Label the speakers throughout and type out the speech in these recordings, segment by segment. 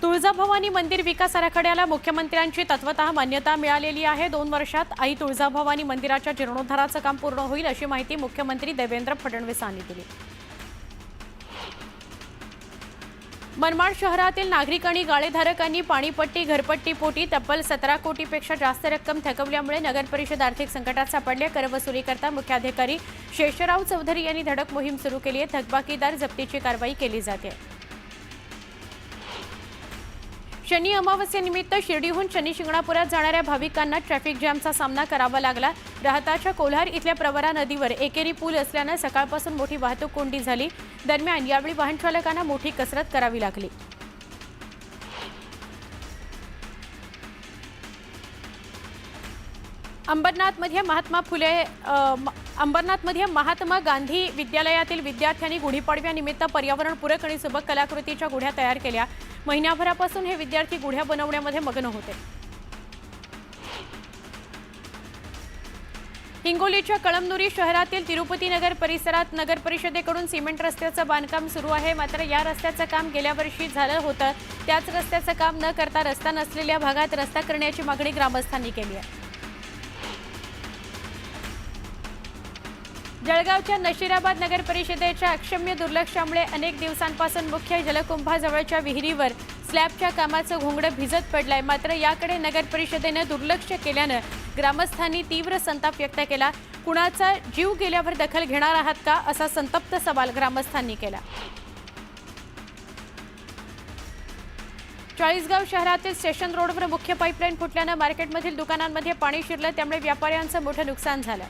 Speaker 1: तुळजाभवानी मंदिर विकास आराखड्याला मुख्यमंत्र्यांची तत्वतः मान्यता मिळालेली आहे। 2 वर्षात आई तुळजाभवानी मंदिराच्या जीर्णोद्धाराचं काम पूर्ण होईल अशी माहिती मुख्यमंत्री देवेंद्र फडणवीस यांनी दिली। मनमाड शहरातील नागरिक आणि गाळेधारकांनी पाणीपट्टी घरपट्टी पोटी तब्बल 17 कोटीपेक्षा जास्त रक्कम थकवल्यामुळे नगर परिषद आर्थिक संकटात सापडली। करवसुलीकरता मुख्याधिकारी शेषराव चौधरी यांनी धडक मोहीम सुरू केली आहे। थकबाकीदार जप्तीची कारवाई केली जाते। शनी अमावस्येनिमित्त शिर्डीहून शनी शिंगणापुरात जाणाऱ्या भाविकांना ट्रॅफिक जॅमचा सामना करावा लागला। राहताच्या कोल्हार इथल्या प्रवरा नदीवर एकेरी पूल असल्याने सकाळपासून मोठी वाहतूक कोंडी झाली। दरम्यान यावेळी वाहन चालकांना मोठी कसरत करावी लागली। अंबरनाथमध्ये महात्मा गांधी विद्यालयातील विद्यार्थ्यांनी गुढीपाडव्यानिमित्त पर्यावरणपूरक आणि सुबक कलाकृतीच्या गुढ्या तयार केल्या। महिन्याभरापासून हे विद्यार्थी गुढ्या बनवण्यामध्ये मग्न होते। हिंगोलीच्या कळमनुरी शहरातील तिरुपती नगर परिसरात नगर परिषदेकडून सिमेंट रस्त्याचं बांधकाम सुरू आहे। मात्र या रस्त्याचं काम गेल्या वर्षी झालं होतं। त्याच रस्त्याचं काम न करता रस्ता नसलेल्या भागात रस्ता करण्याची मागणी ग्रामस्थांनी केली आहे। जळगावच्या नशिराबाद नगर परिषदेच्या अक्षम्य दुर्लक्षामुळे अनेक दिवसांपासून मुख्य जलकुंभाजवळच्या विहिरीवर स्लॅबच्या कामाचं घोंगडं भिजत पडलंय। मात्र याकडे नगर परिषदेने दुर्लक्ष केल्यानं ग्रामस्थांनी तीव्र संताप व्यक्त केला। कुणाचा जीव गेल्यावर दखल घेणार आहात का असा संतप्त सवाल ग्रामस्थांनी केला। चाळीसगाव शहरातील स्टेशन रोडवर मुख्य पाईपलाईन फुटल्यानं मार्केटमधील दुकानांमध्ये पाणी शिरलं। त्यामुळे व्यापाऱ्यांचं मोठं नुकसान झालं।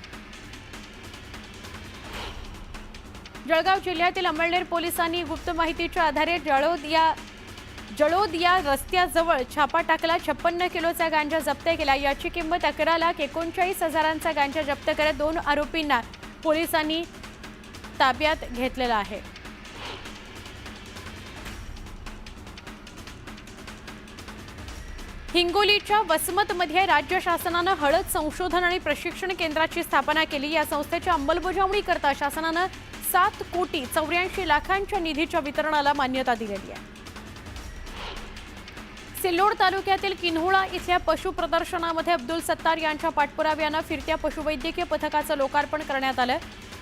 Speaker 1: जळगाव जिल्ह्यातील अंमळनेर पोलिसांनी गुप्त माहितीच्या आधारे जळोद या रस्त्याजवळ छापा टाकला। 56 किलोचा गांजा जप्त केला। याची किंमत 11,39,000चा गांजा जप्त करत 2 आरोपींना पोलिसांनी ताब्यात घेतलेला आहे। हिंगोलीच्या वसमतमध्ये राज्य शासनानं हळद संशोधन आणि प्रशिक्षण केंद्राची स्थापना केली। या संस्थेच्या अंमलबजावणीकरता शासनानं 7,84,00,000च्या निधीच्या वितरणाला मान्यता दिलेली आहे। सिल्लोड तालुक्यातील किन्होळा इथल्या पशु प्रदर्शनामध्ये अब्दुल सत्तार यांच्या पाठपुराव्यानं फिरत्या पशुवैद्यकीय पथकाचं लोकार्पण करण्यात आलं।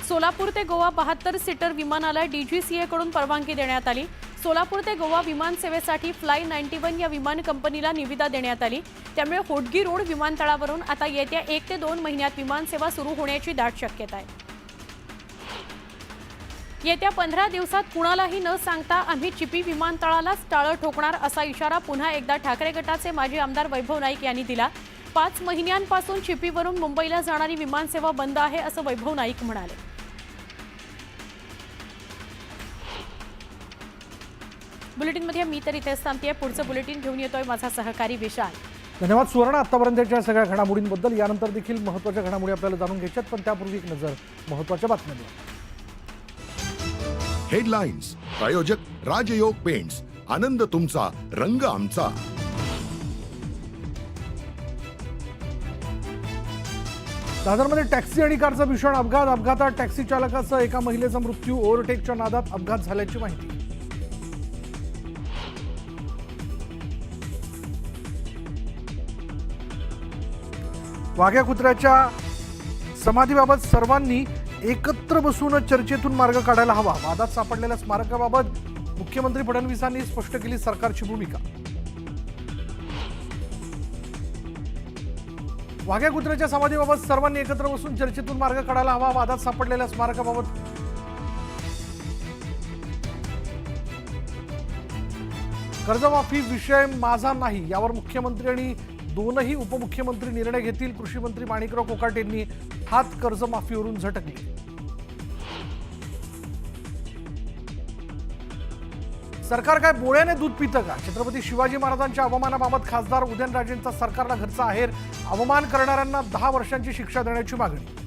Speaker 1: सोलापूर ते गोवा 72 सीटर विमानाला DGCA कडून परवानगी देण्यात आली। सोलापूर ते गोवा विमान सेवेसाठी फ्लाय 91 या विमान कंपनीला निविदा देण्यात आली। त्यामुळे होडगी रोड विमानतळावरून आता येत्या 1 ते 2 महिन्यात विमानसेवा सुरू होण्याची दाट शक्यता आहे। येत्या 15 दिवसात कुणालाही न सांगता आम्ही चिपी विमानतळालाच टाळं ठोकणार असा इशारा पुन्हा एकदा ठाकरे गटाचे माजी आमदार वैभव नाईक यांनी दिला। 5 महिन्यांपासून चिपीवरून मुंबईला जाणारी विमानसेवा बंद आहे असं वैभव नाईक म्हणाले। बुलेटिनमध्ये मी तर इथेच थांबतेय। पुढचं बुलेटिन घेऊन येतोय माझा सहकारी विशाल।
Speaker 2: धन्यवाद सुवर्ण। आतापर्यंतच्या सगळ्या घडामोडींबद्दल। यानंतर देखील महत्त्वाच्या घडामोडी आपल्याला जाणून घ्यायच्यात, पण त्यापूर्वी एक नजर महत्त्वाच्या बातम्यांवर।
Speaker 3: हेडलाइन्स प्रायोजक राजयोग पेंट्स, आनंद तुमचा रंग आमचा।
Speaker 2: दादरमध्ये टॅक्सी आणि कारचा भीषण अपघात। अपघातात टॅक्सी चालकासह एका महिलेचा मृत्यू। ओव्हरटेकच्या नादात अपघात झाल्याची माहिती। वाघ्या कुत्र्याच्या समाधीबाबत सर्वांनी एकत्र बसून चर्चेतून मार्ग काढायला हवा। वादात सापडलेल्या स्मारकाबाबत मुख्यमंत्री फडणवीसांनी स्पष्ट केली सरकारची भूमिका। वाघ्या कुत्र्याच्या समाधीबाबत सर्वांनी एकत्र बसून चर्चेतून मार्ग काढायला हवा। वादात सापडलेल्या स्मारकाबाबत कर्जमाफी विषय माझा नाही यावर मुख्यमंत्री आणि दोनही उपमुख्यमंत्री निर्णय घेतील। कृषी मंत्री माणिकराव कोकाटेंनी हात कर्जमाफीवरून झटकले। सरकार काय बोळ्याने दूध पितं का? छत्रपती शिवाजी महाराजांच्या अवमानाबाबत खासदार उदयनराजेंचा सरकारला घरचा आहेर। अवमान करणाऱ्यांना 10 वर्षांची शिक्षा देण्याची मागणी।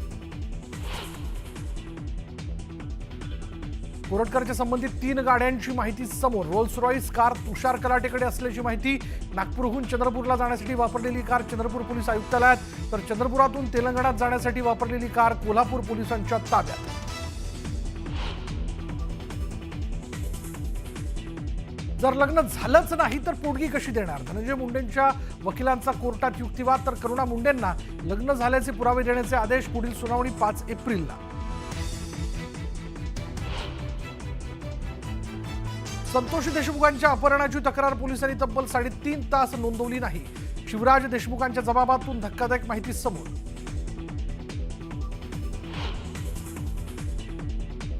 Speaker 2: कोरटकरच्या संबंधित 3 गाड्यांची माहिती समोर। रोल्स रॉइस कार तुषार कलाटेकडे असल्याची माहिती। नागपूरहून चंद्रपूरला जाण्यासाठी वापरलेली कार चंद्रपूर पोलीस आयुक्तालयात, तर चंद्रपुरातून तेलंगणात जाण्यासाठी वापरलेली कार कोल्हापूर पोलिसांच्या ताब्यात। जर लग्न झालंच नाही तर पोटगी कशी देणार? धनंजय मुंडेंच्या वकिलांचा कोर्टात युक्तिवाद. तर करुणा मुंडेंना लग्न झाल्याचे पुरावे देण्याचे आदेश. पुढील सुनावणी 5 एप्रिलला. संतोष देशमुखांच्या अपहरणाची तक्रार पोलिसांनी तब्बल 3.5 तास नोंदवली नाही. शिवराज देशमुखांच्या जबाबातून धक्कादायक माहिती समोर.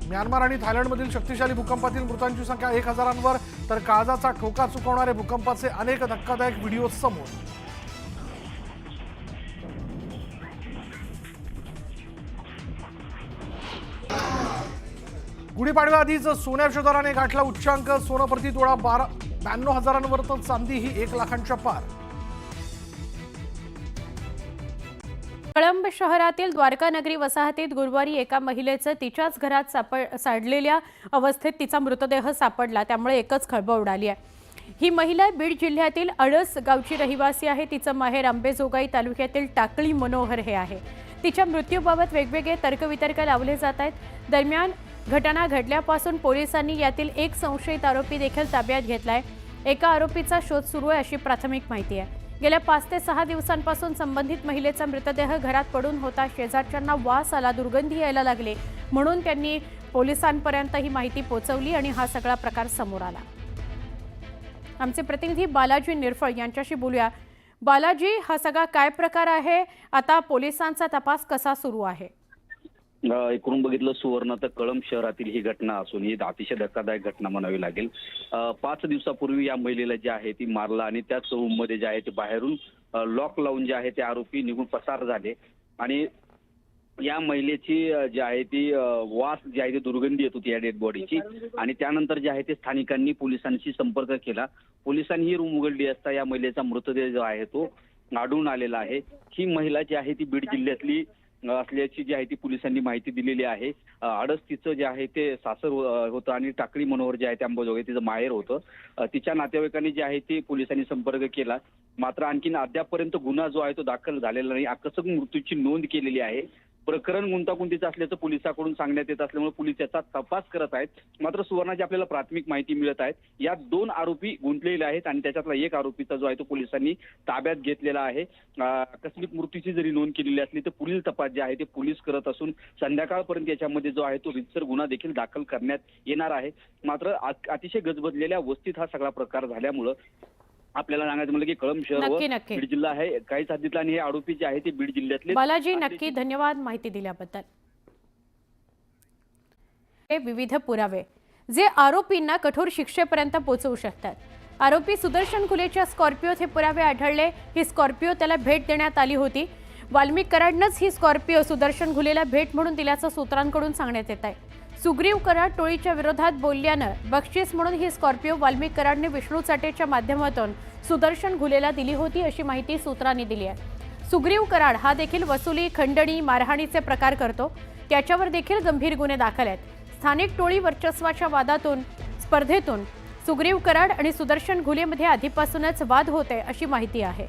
Speaker 2: म्यानमार आणि थायलंडमधील शक्तिशाली भूकंपातील मृतांची संख्या 1000वर. तर काळजाचा ठोका चुकवणारे भूकंपाचे अनेक धक्कादायक व्हिडिओ समोर. गुढीपाडव्याआधीच सोन्याच्या दराने गाठला उच्चांक. सोनं प्रति तोळा 92,000वर तर चांदी ही 1 लाखांच्या पार.
Speaker 1: कळंब शहरातील द्वारका नगरी वसाहतीत गुरुवारी एका महिलेचं तिच्याच घरात साडलेल्या अवस्थेत तिचा मृतदेह सापडला. त्यामुळे एकच खळबळ उडाली आहे. ही महिला बीड जिल्ह्यातील अळस गावची रहिवासी आहे. तिचं माहेर अंबेजोगाई तालुक्यातील टाकळी मनोहर हे आहे. तिच्या मृत्यूबाबत वेगवेगळे तर्कवितर्क लावले जात आहेत. दरम्यान घटना घडल्यापासून पोलिसांनी यातील एक संशयित आरोपी देखील ताब्यात घेतलाय. एका आरोपीचा शोध सुरू आहे अशी प्राथमिक माहिती आहे. गेल्या 5 ते 6 दिवसांपासून संबंधित महिलेचा मृतदेह घरात पडून होता. शेजारच्यांना वास आला, दुर्गंधी यायला लागले, म्हणून त्यांनी पोलिसांपर्यंत ही माहिती पोहोचवली आणि हा सगळा प्रकार समोर आला. आमचे प्रतिनिधी बालाजी निरफळ यांच्याशी बोलूया. बालाजी, हा सगळा काय प्रकार आहे? आता पोलिसांचा तपास कसा सुरू आहे?
Speaker 4: एकूण बघितलं सुवर्ण तर कळंब शहरातील ही घटना असून ही अतिशय धक्कादायक घटना म्हणावी लागेल. 5 दिवसापूर्वी या महिलेला जे आहे ती मारला आणि त्याच रूममध्ये जे आहे ते बाहेरून लॉक लावून जे आहे ते आरोपी निघून पसार झाले. आणि या महिलेची जी आहे ती वास जी आहे ती दुर्गंधी येत होती या डेड बॉडीची. आणि त्यानंतर जे आहे ते स्थानिकांनी पोलिसांशी संपर्क केला. पोलिसांनी ही रूम उघडली असता या महिलेचा मृतदेह जो आहे तो आढळून आलेला आहे. ही महिला जी आहे ती बीड जिल्ह्यातली असल्याची जी आहे ती पोलिसांनी माहिती दिलेली आहे. अडस तिचं जे आहे ते सासर होतं आणि टाकळी मनोहर जे आहे ते अंबाजोगाई तिचं माहेर होतं. तिच्या नातेवाईकांनी जे आहे ते पोलिसांनी संपर्क केला. मात्र आणखीन अद्यापपर्यंत गुन्हा जो आहे तो दाखल झालेला नाही. आकस्मिक मृत्यूची नोंद केलेली आहे. प्रकरण गुंतागुंतीचं असल्याचं पोलिसांकडून सांगण्यात येत असल्यामुळे पोलीस याचा तपास करत आहेत. मात्र सुवर्णाची आपल्याला प्राथमिक माहिती मिळत आहे. यात 2 आरोपी गुंतलेले आहेत आणि त्याच्यातला एक आरोपीचा जो आहे तो पोलिसांनी ताब्यात घेतलेला आहे. आकस्मिक मृत्यूची जरी नोंद केलेली असली तर पुढील तपास जे आहे ते पोलीस करत असून संध्याकाळपर्यंत याच्यामध्ये जो आहे तो रितसर गुन्हा देखील दाखल करण्यात येणार आहे. मात्र अतिशय गजबजलेल्या वस्तीत हा सगळा प्रकार झाल्यामुळं आपल्याला सांगायचं म्हणलं की कळंब शहर व बीड जिल्हा आहे काहीच हद्दीतला आणि हे आरोपी जे आहे ते बीड जिल्ह्यातले.
Speaker 1: बालाजी, नक्की धन्यवाद माहिती दिल्याबद्दल. हे विविध पुरावे जे आरोपींना कठोर शिक्षेपर्यंत पोहोचवू शकतात. आरोपी सुदर्शन घुलेच्या स्कॉर्पिओत हे पुरावे आढळले. ही स्कॉर्पिओ त्याला भेट देण्यात आली होती. वाल्मिक कराडनंच ही स्कॉर्पिओ सुदर्शन घुलेला भेट म्हणून दिल्याचं सूत्रांकडून सांगण्यात येत आहे. सुग्रीव कराड टोळीच्या विरोधात बोलल्यानं बक्षीस म्हणून ही स्कॉर्पिओ वाल्मिक कराडने विष्णू चाटेच्या माध्यमातून सुदर्शन घुलेला दिली होती अशी माहिती सूत्रांनी दिली आहे. सुग्रीव कराड हा देखील वसुली, खंडणी, मारहाणीचे प्रकार करतो. त्याच्यावर देखील गंभीर गुन्हे दाखल आहेत. स्थानिक टोळी वर्चस्वाच्या वादातून स्पर्धेतून सुग्रीव कराड आणि सुदर्शन घुलेमध्ये आधीपासूनच वाद होते अशी माहिती आहे.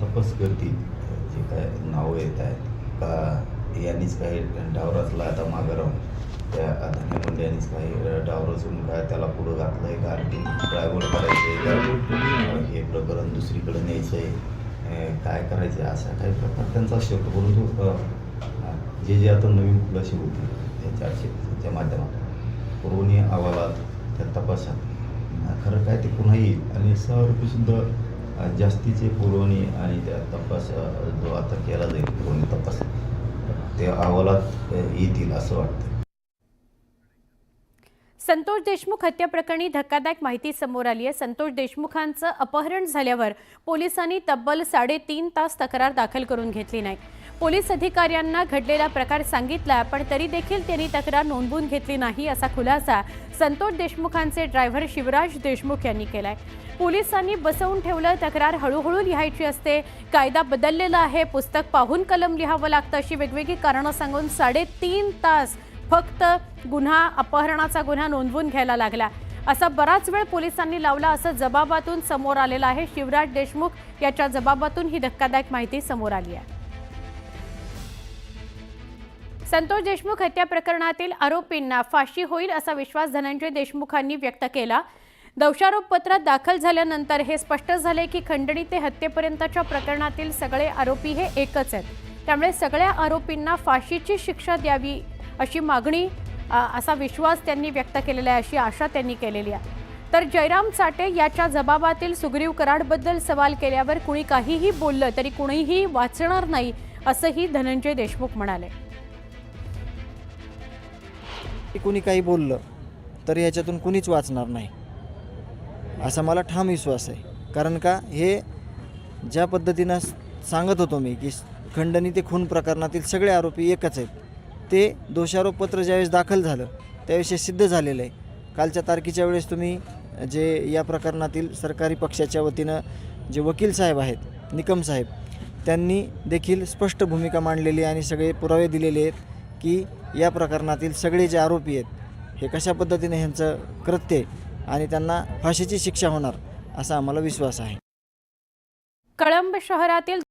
Speaker 5: तपास करतील जे काय नावं येत आहेत का यांनीच काही डाव रचला आता मागं राहून त्या धनंजय मुंडे यांनीच काही डाव रचून काय त्याला पुढं घातलं आहे का आणखी ड्रायव्हर करायचं आहे हे प्रकरण दुसरीकडे न्यायचं आहे काय करायचं आहे असा काही प्रकार त्यांचा शेवट. परंतु जे आता नवीन खुलाशी होती त्या चार्जशीटच्या माध्यमातून पुरवणी अहवालात त्या तपासात खरं काय ते पुन्हा येईल आणि 6 रुपयेसुद्धा जास्तीचे पुरवणी आणि त्या तपास जो आता केला जाईल पुरवणी तपास ते अहवालात येतील असं वाटतं.
Speaker 1: संतोष देशमुख हत्या प्रकरणी धक्कादायक माहिती समोर आली आहे. संतोष देशमुखांचं अपहरण झाल्यावर पोलिसांनी तब्बल 3.5 तास तक्रार दाखल करून घेतली नाही. पोलीस अधिकाऱ्यांना घडलेला प्रकार सांगितला पण तरी देखील त्यांनी तक्रार नोंदवून घेतली नाही असा खुलासा संतोष देशमुखांचे ड्रायव्हर शिवराज देशमुख यांनी केलाय. पोलिसांनी बसवून ठेवलं. तक्रार हळूहळू लिहायची असते, कायदा बदललेला आहे, पुस्तक पाहून कलम लिहावं लागतं अशी वेगवेगळी कारणं सांगून 3.5 तास फक्त अपहरणाचा गुन्हा नोंदवून घ्यायला लागला. असा बराच वेळ पोलिसांनी लावला असं जबाबातून समोर आलेलं आहे. शिवराज देशमुख याच्या जबाबातून ही धक्कादायक माहिती समोर आली आहे. संतोष देशमुख हत्या प्रकरणातील आरोपींना फाशी होईल असा विश्वास धनंजय देशमुखांनी व्यक्त केला। दोषारोपपत्र दाखल झाल्यानंतर हे स्पष्ट झाले की खंडणी ते हत्येपर्यंतच्या प्रकरणातील सगळे आरोपी हे एकच आहेत। त्यामुळे सगळ्या आरोपींना फाशीची शिक्षा द्यावी अशी मागणी असा विश्वास त्यांनी व्यक्त केलेला आहे, अशी आशा त्यांनी केलेली आहे। तर जयराम चाटे याच्या जबाबातील सुग्रीव कराडबद्दल सवाल केल्यावर कुणी काहीही बोललं तरी कुणीही वाचणार नाही असंही धनंजय देशमुख म्हणाले।
Speaker 6: कुणी काही बोललं तर ह्याच्यातून कुणीच वाचणार नाही असा मला ठाम विश्वास आहे। कारण का हे ज्या पद्धतीनं सांगत होतो मी की खंडणी ते खून प्रकरणातील सगळे आरोपी एकच आहेत, ते दोषारोपपत्र ज्यावेळेस दाखल झालं त्यावेळेस हे सिद्ध झालेलं आहे। कालच्या तारखेच्या वेळेस तुम्ही जे या प्रकरणातील सरकारी पक्षाच्या वतीनं जे वकील साहेब आहेत निकम साहेब, त्यांनी देखील स्पष्ट भूमिका मांडलेली आणि सगळे पुरावे दिलेले आहेत की या प्रकरणातील सगळे जे आरोपी आहेत हे कशा पद्धतीने ह्यांचं कृत्य आहे आणि त्यांना फाशीची शिक्षा होणार असा आम्हाला विश्वास आहे।
Speaker 1: कळंब शहरातील